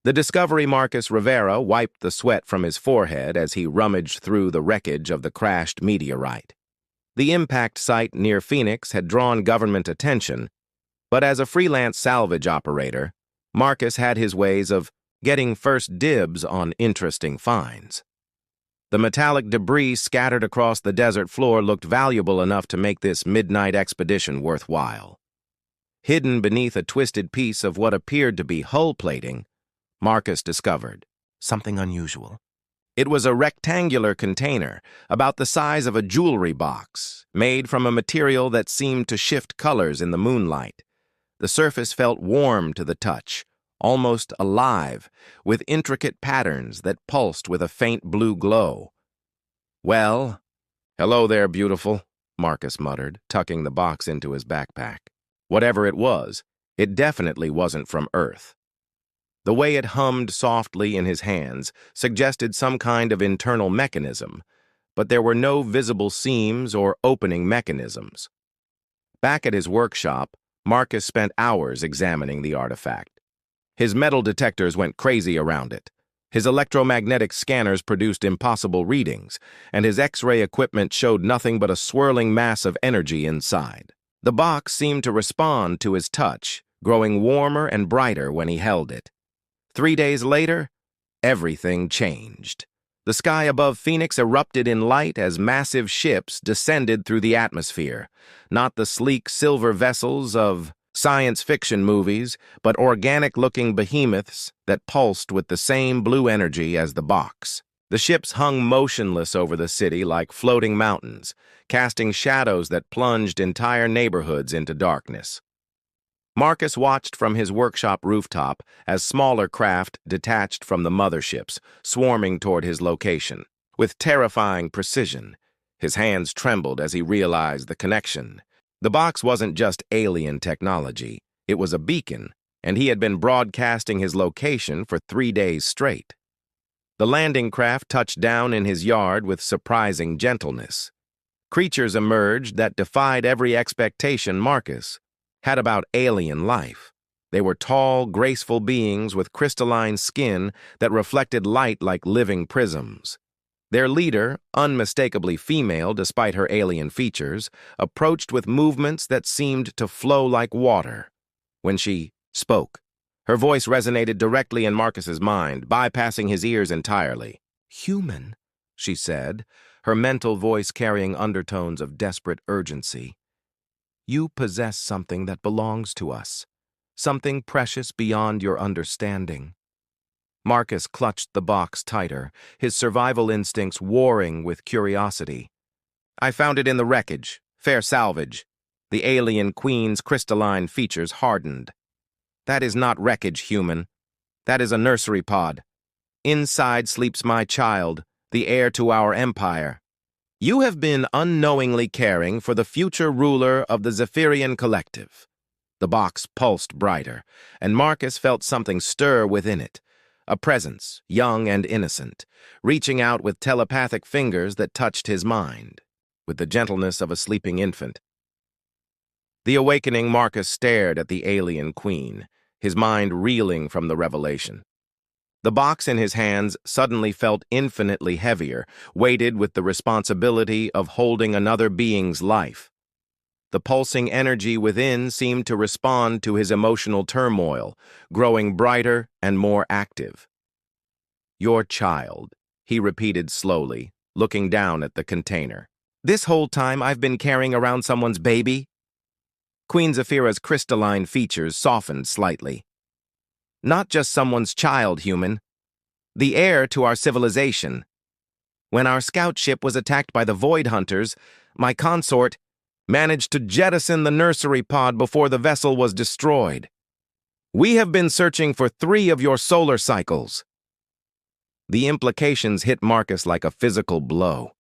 The Discovery Marcus Rivera wiped the sweat from his forehead as he rummaged through the wreckage of the crashed meteorite. The impact site near Phoenix had drawn government attention, but as a freelance salvage operator, Marcus had his ways of getting first dibs on interesting finds. The metallic debris scattered across the desert floor looked valuable enough to make this midnight expedition worthwhile. Hidden beneath a twisted piece of what appeared to be hull plating, Marcus discovered something unusual. It was a rectangular container, about the size of a jewelry box, made from a material that seemed to shift colors in the moonlight. The surface felt warm to the touch, almost alive, with intricate patterns that pulsed with a faint blue glow. "Well, hello there, beautiful," Marcus muttered, tucking the box into his backpack. Whatever it was, it definitely wasn't from Earth. The way it hummed softly in his hands suggested some kind of internal mechanism, but there were no visible seams or opening mechanisms. Back at his workshop, Marcus spent hours examining the artifact. His metal detectors went crazy around it. His electromagnetic scanners produced impossible readings, and his X-ray equipment showed nothing but a swirling mass of energy inside. The box seemed to respond to his touch, growing warmer and brighter when he held it. 3 days later, everything changed. The sky above Phoenix erupted in light as massive ships descended through the atmosphere, not the sleek silver vessels of science fiction movies, but organic-looking behemoths that pulsed with the same blue energy as the box. The ships hung motionless over the city like floating mountains, casting shadows that plunged entire neighborhoods into darkness. Marcus watched from his workshop rooftop as smaller craft detached from the motherships, swarming toward his location. With terrifying precision, his hands trembled as he realized the connection. The box wasn't just alien technology, it was a beacon, and he had been broadcasting his location for 3 days straight. The landing craft touched down in his yard with surprising gentleness. Creatures emerged that defied every expectation Marcus had about alien life. They were tall, graceful beings with crystalline skin that reflected light like living prisms. Their leader, unmistakably female despite her alien features, approached with movements that seemed to flow like water. When she spoke, her voice resonated directly in Marcus's mind, bypassing his ears entirely. "Human," she said, her mental voice carrying undertones of desperate urgency. "You possess something that belongs to us, something precious beyond your understanding." Marcus clutched the box tighter, his survival instincts warring with curiosity. "I found it in the wreckage, fair salvage." The alien queen's crystalline features hardened. "That is not wreckage, human. That is a nursery pod. Inside sleeps my child, the heir to our empire. You have been unknowingly caring for the future ruler of the Zephyrian Collective." The box pulsed brighter, and Marcus felt something stir within it, a presence, young and innocent, reaching out with telepathic fingers that touched his mind, with the gentleness of a sleeping infant. The awakening Marcus stared at the alien queen, his mind reeling from the revelation. The box in his hands suddenly felt infinitely heavier, weighted with the responsibility of holding another being's life. The pulsing energy within seemed to respond to his emotional turmoil, growing brighter and more active. "Your child," he repeated slowly, looking down at the container. "This whole time I've been carrying around someone's baby?" Queen Zephyra's crystalline features softened slightly. "Not just someone's child, human. The heir to our civilization. When our scout ship was attacked by the Void Hunters, my consort managed to jettison the nursery pod before the vessel was destroyed. We have been searching for 3 of your solar cycles." The implications hit Marcus like a physical blow.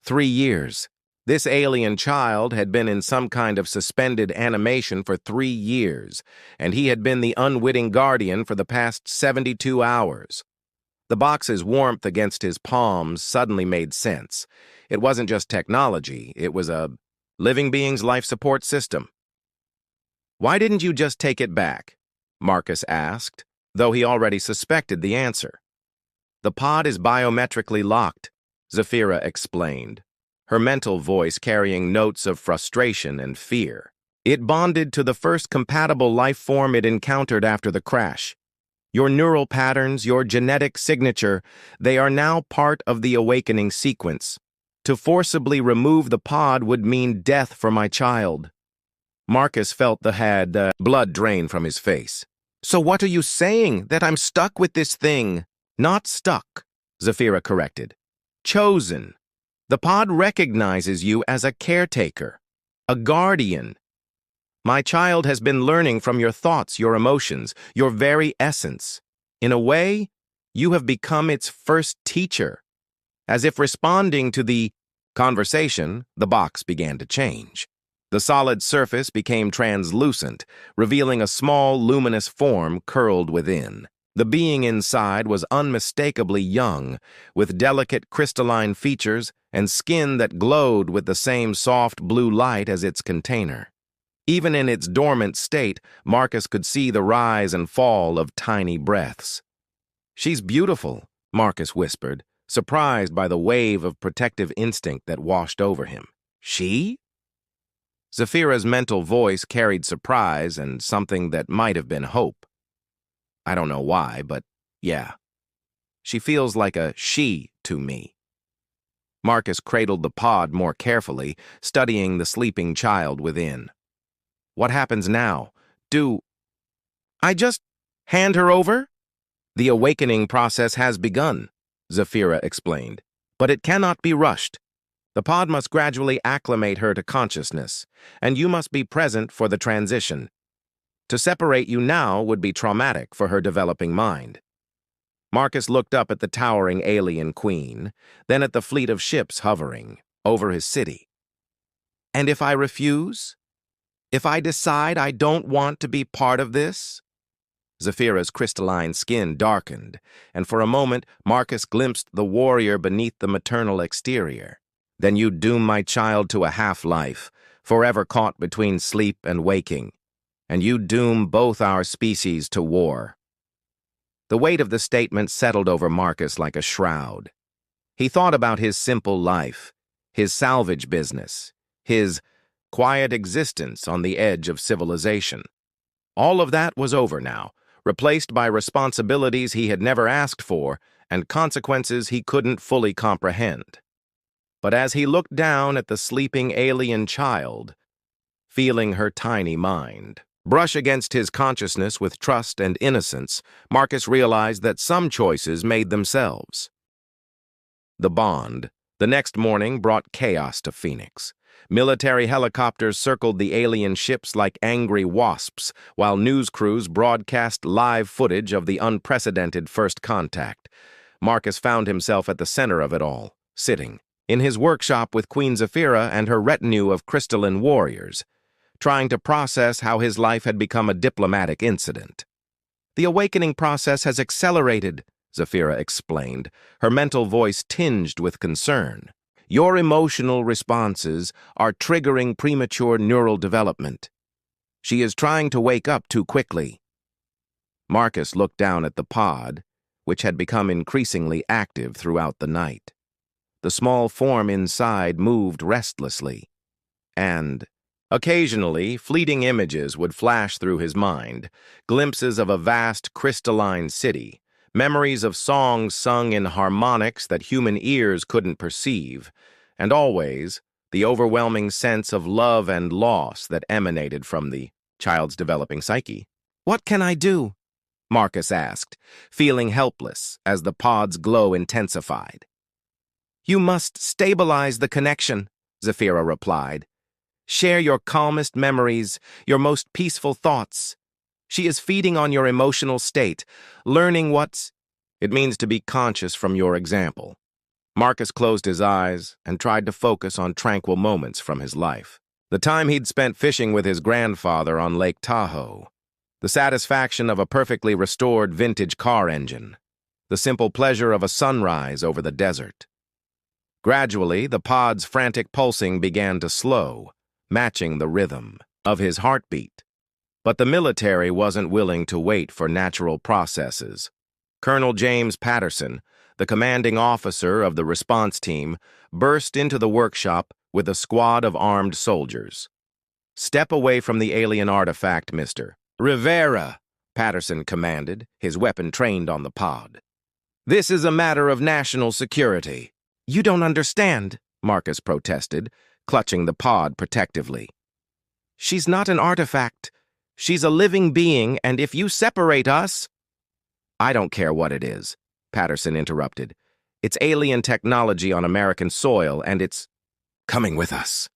3 years. This alien child had been in some kind of suspended animation for 3 years, and he had been the unwitting guardian for the past 72 hours. The box's warmth against his palms suddenly made sense. It wasn't just technology, it was a living being's life support system. "Why didn't you just take it back?" Marcus asked, though he already suspected the answer. "The pod is biometrically locked," Zafira explained, her mental voice carrying notes of frustration and fear. "It bonded to the first compatible life form it encountered after the crash. Your neural patterns, your genetic signature, they are now part of the awakening sequence. To forcibly remove the pod would mean death for my child." Marcus felt the blood drain from his face. "So what are you saying? That I'm stuck with this thing?" "Not stuck," Zafira corrected. "Chosen. The pod recognizes you as a caretaker, a guardian. My child has been learning from your thoughts, your emotions, your very essence. In a way, you have become its first teacher." As if responding to the conversation, the box began to change. The solid surface became translucent, revealing a small, luminous form curled within. The being inside was unmistakably young, with delicate crystalline features and skin that glowed with the same soft blue light as its container. Even in its dormant state, Marcus could see the rise and fall of tiny breaths. "She's beautiful," Marcus whispered, surprised by the wave of protective instinct that washed over him. "She?" Zafira's mental voice carried surprise and something that might have been hope. "I don't know why, but yeah. She feels like a she to me." Marcus cradled the pod more carefully, studying the sleeping child within. "What happens now? Do I just hand her over?" "The awakening process has begun," Zafira explained, "but it cannot be rushed. The pod must gradually acclimate her to consciousness, and you must be present for the transition. To separate you now would be traumatic for her developing mind." Marcus looked up at the towering alien queen, then at the fleet of ships hovering over his city. "And if I refuse? If I decide I don't want to be part of this?" Zafira's crystalline skin darkened, and for a moment Marcus glimpsed the warrior beneath the maternal exterior. "Then you doom my child to a half-life, forever caught between sleep and waking, and you doom both our species to war." The weight of the statement settled over Marcus like a shroud. He thought about his simple life, his salvage business, his quiet existence on the edge of civilization. All of that was over now, replaced by responsibilities he had never asked for and consequences he couldn't fully comprehend. But as he looked down at the sleeping alien child, feeling her tiny mind brush against his consciousness with trust and innocence, Marcus realized that some choices made themselves. The bond, the next morning, brought chaos to Phoenix. Military helicopters circled the alien ships like angry wasps, while news crews broadcast live footage of the unprecedented first contact. Marcus found himself at the center of it all, sitting in his workshop with Queen Zafira and her retinue of crystalline warriors, trying to process how his life had become a diplomatic incident. "The awakening process has accelerated," Zafira explained, her mental voice tinged with concern. "Your emotional responses are triggering premature neural development. She is trying to wake up too quickly." Marcus looked down at the pod, which had become increasingly active throughout the night. The small form inside moved restlessly, and occasionally fleeting images would flash through his mind, glimpses of a vast crystalline city, memories of songs sung in harmonics that human ears couldn't perceive, and always the overwhelming sense of love and loss that emanated from the child's developing psyche. "What can I do?" Marcus asked, feeling helpless as the pod's glow intensified. "You must stabilize the connection," Zafira replied. "Share your calmest memories, your most peaceful thoughts. She is feeding on your emotional state, learning what it means to be conscious from your example." Marcus closed his eyes and tried to focus on tranquil moments from his life. The time he'd spent fishing with his grandfather on Lake Tahoe, the satisfaction of a perfectly restored vintage car engine, the simple pleasure of a sunrise over the desert. Gradually, the pod's frantic pulsing began to slow, matching the rhythm of his heartbeat. But the military wasn't willing to wait for natural processes. Colonel James Patterson, the commanding officer of the response team, burst into the workshop with a squad of armed soldiers. "Step away from the alien artifact, Mr. Rivera," Patterson commanded, his weapon trained on the pod. "This is a matter of national security." "You don't understand," Marcus protested, clutching the pod protectively. "She's not an artifact. She's a living being, and if you separate us—" "I don't care what it is," Patterson interrupted. "It's alien technology on American soil, and it's coming with us."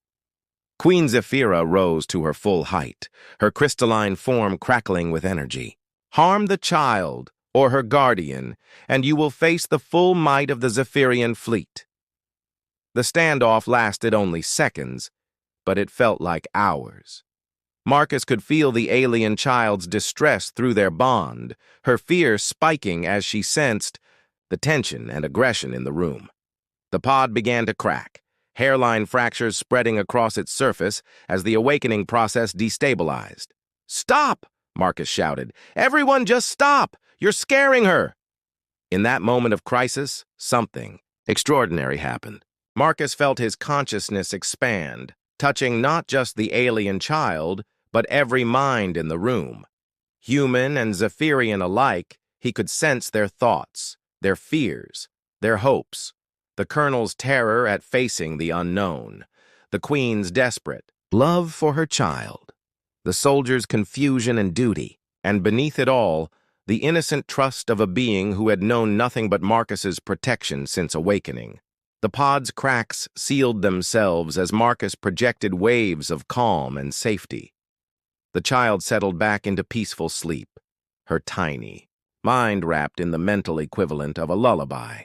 Queen Zephyra rose to her full height, her crystalline form crackling with energy. "Harm the child, or her guardian, and you will face the full might of the Zephyrian fleet." The standoff lasted only seconds, but it felt like hours. Marcus could feel the alien child's distress through their bond, her fear spiking as she sensed the tension and aggression in the room. The pod began to crack, hairline fractures spreading across its surface as the awakening process destabilized. "Stop!" Marcus shouted. "Everyone just stop! You're scaring her!" In that moment of crisis, something extraordinary happened. Marcus felt his consciousness expand, touching not just the alien child, but every mind in the room. Human and Zephyrian alike, he could sense their thoughts, their fears, their hopes, the colonel's terror at facing the unknown, the queen's desperate love for her child, the soldier's confusion and duty, and beneath it all, the innocent trust of a being who had known nothing but Marcus's protection since awakening. The pod's cracks sealed themselves as Marcus projected waves of calm and safety. The child settled back into peaceful sleep, her tiny mind wrapped in the mental equivalent of a lullaby.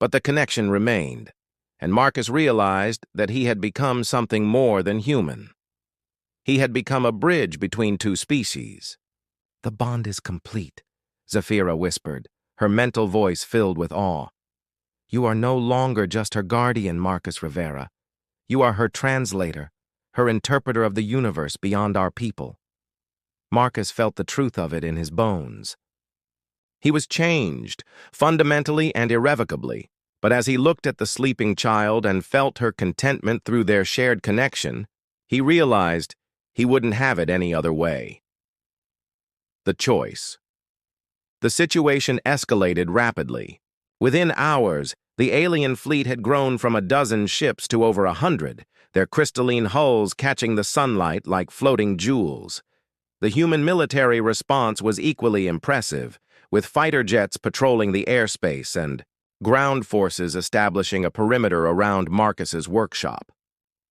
But the connection remained, and Marcus realized that he had become something more than human. He had become a bridge between two species. "The bond is complete," Zephyra whispered, her mental voice filled with awe. "You are no longer just her guardian, Marcus Rivera. You are her translator, her interpreter of the universe beyond our people." Marcus felt the truth of it in his bones. He was changed, fundamentally and irrevocably, but as he looked at the sleeping child and felt her contentment through their shared connection, he realized he wouldn't have it any other way. The choice. The situation escalated rapidly. Within hours, the alien fleet had grown from a dozen ships to over 100, their crystalline hulls catching the sunlight like floating jewels. The human military response was equally impressive, with fighter jets patrolling the airspace and ground forces establishing a perimeter around Marcus's workshop.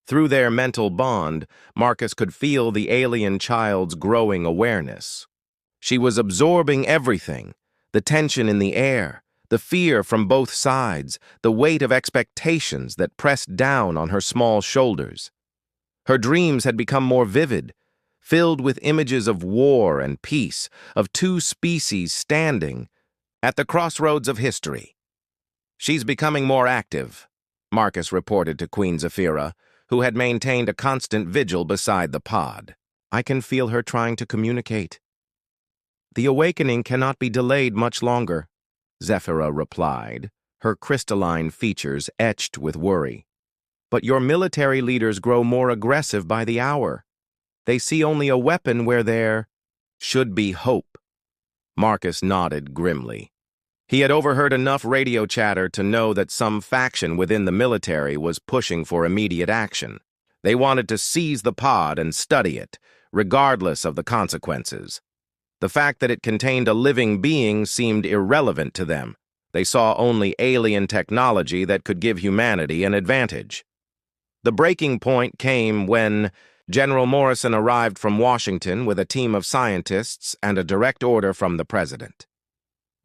Through their mental bond, Marcus could feel the alien child's growing awareness. She was absorbing everything, the tension in the air, the fear from both sides, the weight of expectations that pressed down on her small shoulders. Her dreams had become more vivid, filled with images of war and peace, of two species standing at the crossroads of history. "She's becoming more active," Marcus reported to Queen Zephyra, who had maintained a constant vigil beside the pod. "I can feel her trying to communicate." "The awakening cannot be delayed much longer," Zephyra replied, her crystalline features etched with worry. "But your military leaders grow more aggressive by the hour. They see only a weapon where there should be hope." Marcus nodded grimly. He had overheard enough radio chatter to know that some faction within the military was pushing for immediate action. They wanted to seize the pod and study it, regardless of the consequences. The fact that it contained a living being seemed irrelevant to them. They saw only alien technology that could give humanity an advantage. The breaking point came when General Morrison arrived from Washington with a team of scientists and a direct order from the president.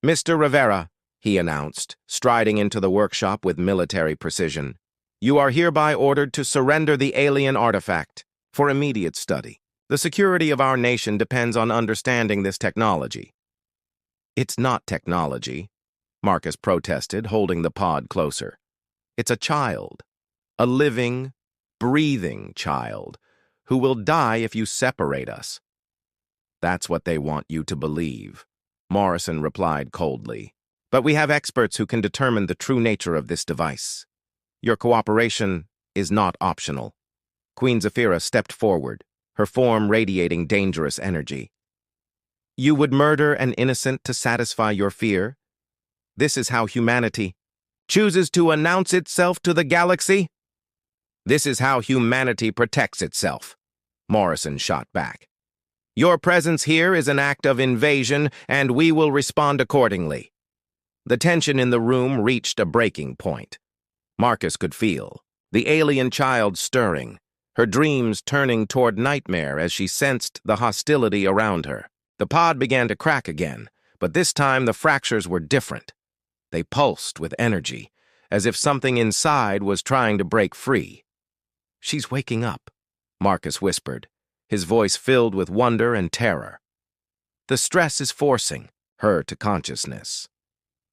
"Mr. Rivera," he announced, striding into the workshop with military precision, "you are hereby ordered to surrender the alien artifact for immediate study. The security of our nation depends on understanding this technology." "It's not technology," Marcus protested, holding the pod closer. "It's a child, a living, breathing child, who will die if you separate us." That's what they want you to believe, Morrison replied coldly. But we have experts who can determine the true nature of this device. Your cooperation is not optional. Queen Zephyra stepped forward, her form radiating dangerous energy. You would murder an innocent to satisfy your fear? This is how humanity chooses to announce itself to the galaxy? This is how humanity protects itself, Morrison shot back. Your presence here is an act of invasion, and we will respond accordingly. The tension in the room reached a breaking point. Marcus could feel the alien child stirring, her dreams turning toward nightmare as she sensed the hostility around her. The pod began to crack again, but this time the fractures were different. They pulsed with energy, as if something inside was trying to break free. She's waking up, Marcus whispered, his voice filled with wonder and terror. The stress is forcing her to consciousness.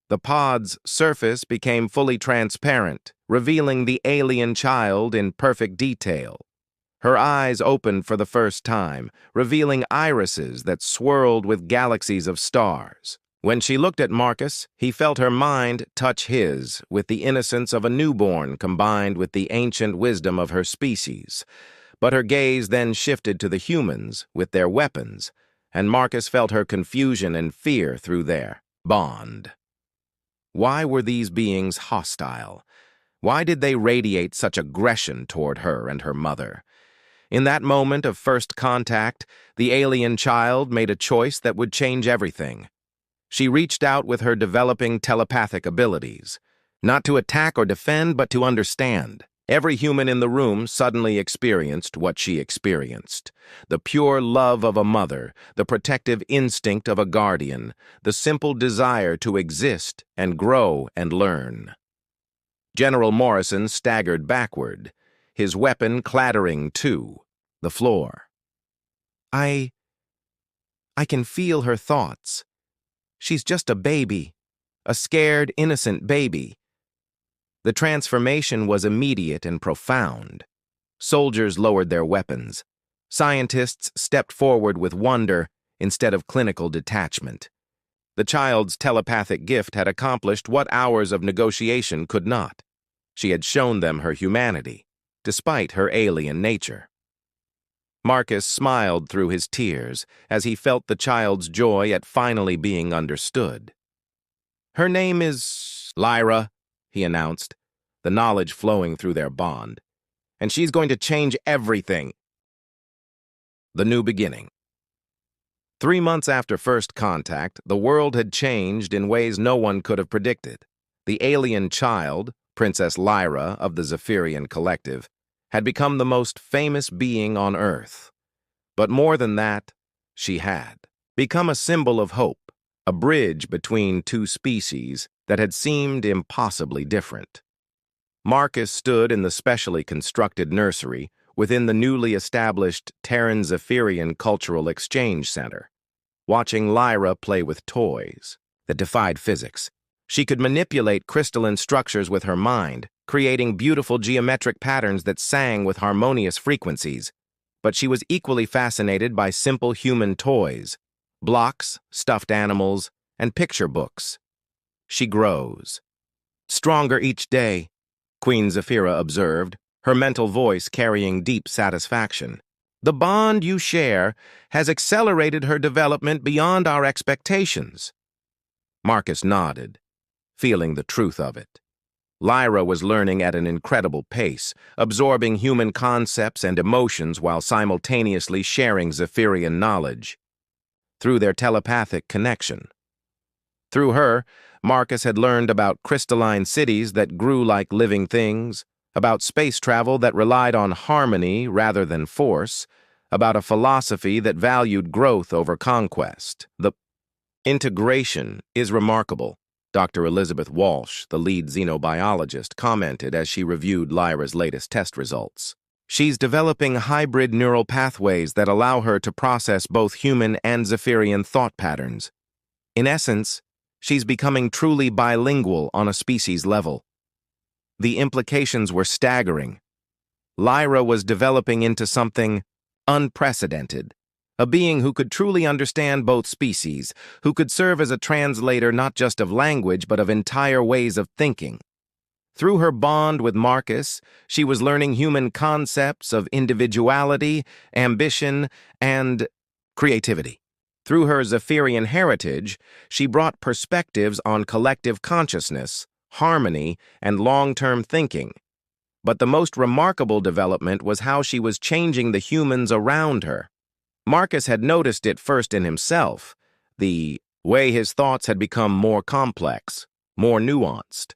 The pod's surface became fully transparent, revealing the alien child in perfect detail. Her eyes opened for the first time, revealing irises that swirled with galaxies of stars. When she looked at Marcus, he felt her mind touch his with the innocence of a newborn combined with the ancient wisdom of her species. But her gaze then shifted to the humans with their weapons, and Marcus felt her confusion and fear through their bond. Why were these beings hostile? Why did they radiate such aggression toward her and her mother? In that moment of first contact, the alien child made a choice that would change everything. She reached out with her developing telepathic abilities, not to attack or defend, but to understand. Every human in the room suddenly experienced what she experienced. The pure love of a mother, the protective instinct of a guardian, the simple desire to exist and grow and learn. General Morrison staggered backward, his weapon clattering to the floor. I can feel her thoughts. She's just a baby, a scared, innocent baby. The transformation was immediate and profound. Soldiers lowered their weapons. Scientists stepped forward with wonder instead of clinical detachment. The child's telepathic gift had accomplished what hours of negotiation could not. She had shown them her humanity, despite her alien nature. Marcus smiled through his tears as he felt the child's joy at finally being understood. Her name is Lyra, he announced, the knowledge flowing through their bond. And she's going to change everything. The new beginning. 3 months after first contact, the world had changed in ways no one could have predicted. The alien child, Princess Lyra of the Zephyrian Collective, had become the most famous being on Earth. But more than that, she had become a symbol of hope, a bridge between two species that had seemed impossibly different. Marcus stood in the specially constructed nursery within the newly established Terran-Zephyrian Cultural Exchange Center, watching Lyra play with toys that defied physics. She could manipulate crystalline structures with her mind, creating beautiful geometric patterns that sang with harmonious frequencies. But she was equally fascinated by simple human toys, blocks, stuffed animals, and picture books. She grows. Stronger each day, Queen Zephyra observed, her mental voice carrying deep satisfaction. The bond you share has accelerated her development beyond our expectations. Marcus nodded, feeling the truth of it. Lyra was learning at an incredible pace, absorbing human concepts and emotions while simultaneously sharing Zephyrian knowledge. Through their telepathic connection. Through her, Marcus had learned about crystalline cities that grew like living things, about space travel that relied on harmony rather than force, about a philosophy that valued growth over conquest. The integration is remarkable, Dr. Elizabeth Walsh, the lead xenobiologist, commented as she reviewed Lyra's latest test results. She's developing hybrid neural pathways that allow her to process both human and Zephyrian thought patterns. In essence, she's becoming truly bilingual on a species level. The implications were staggering. Lyra was developing into something unprecedented, a being who could truly understand both species, who could serve as a translator not just of language but of entire ways of thinking. Through her bond with Marcus, she was learning human concepts of individuality, ambition, and creativity. Through her Zephyrian heritage, she brought perspectives on collective consciousness, harmony, and long-term thinking. But the most remarkable development was how she was changing the humans around her. Marcus had noticed it first in himself, the way his thoughts had become more complex, more nuanced.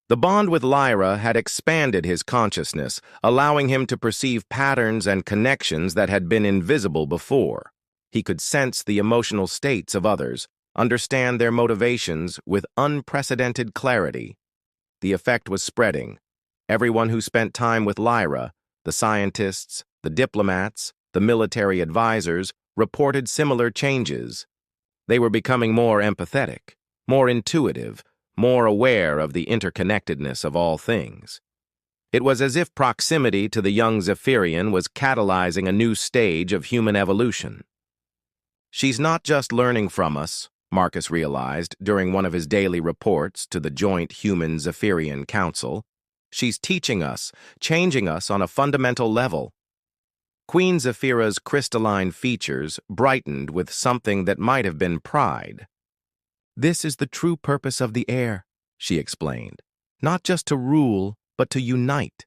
The bond with Lyra had expanded his consciousness, allowing him to perceive patterns and connections that had been invisible before. He could sense the emotional states of others, understand their motivations with unprecedented clarity. The effect was spreading. Everyone who spent time with Lyra, the scientists, the diplomats, the military advisors, reported similar changes. They were becoming more empathetic, more intuitive, more aware of the interconnectedness of all things. It was as if proximity to the young Zephyrian was catalyzing a new stage of human evolution. She's not just learning from us, Marcus realized during one of his daily reports to the joint Human-Zephyrian Council. She's teaching us, changing us on a fundamental level. Queen Zephyra's crystalline features brightened with something that might have been pride. "This is the true purpose of the air," she explained. "Not just to rule, but to unite.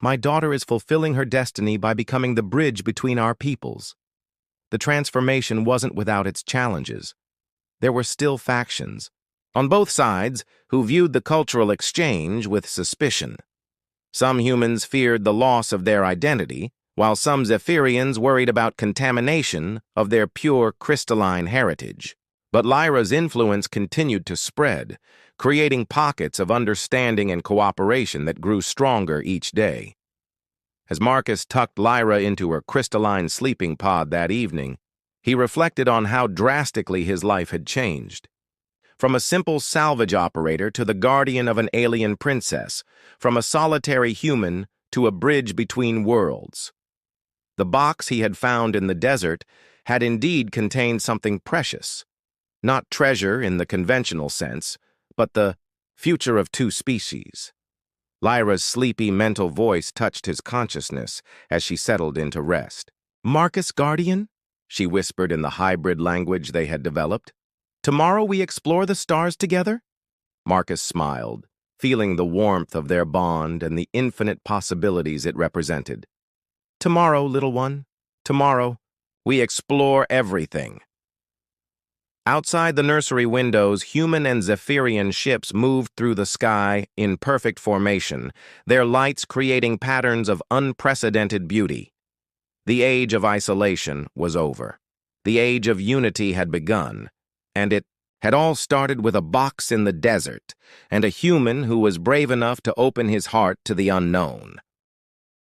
My daughter is fulfilling her destiny by becoming the bridge between our peoples." The transformation wasn't without its challenges. There were still factions, on both sides, who viewed the cultural exchange with suspicion. Some humans feared the loss of their identity, while some Zephyrians worried about contamination of their pure crystalline heritage. But Lyra's influence continued to spread, creating pockets of understanding and cooperation that grew stronger each day. As Marcus tucked Lyra into her crystalline sleeping pod that evening, he reflected on how drastically his life had changed. From a simple salvage operator to the guardian of an alien princess, from a solitary human to a bridge between worlds. The box he had found in the desert had indeed contained something precious. Not treasure in the conventional sense, but the future of two species. Lyra's sleepy mental voice touched his consciousness as she settled into rest. "Marcus Guardian?" she whispered in the hybrid language they had developed. "Tomorrow we explore the stars together?" Marcus smiled, feeling the warmth of their bond and the infinite possibilities it represented. "Tomorrow, little one. Tomorrow, we explore everything." Outside the nursery windows, human and Zephyrian ships moved through the sky in perfect formation, their lights creating patterns of unprecedented beauty. The age of isolation was over. The age of unity had begun, and it had all started with a box in the desert and a human who was brave enough to open his heart to the unknown.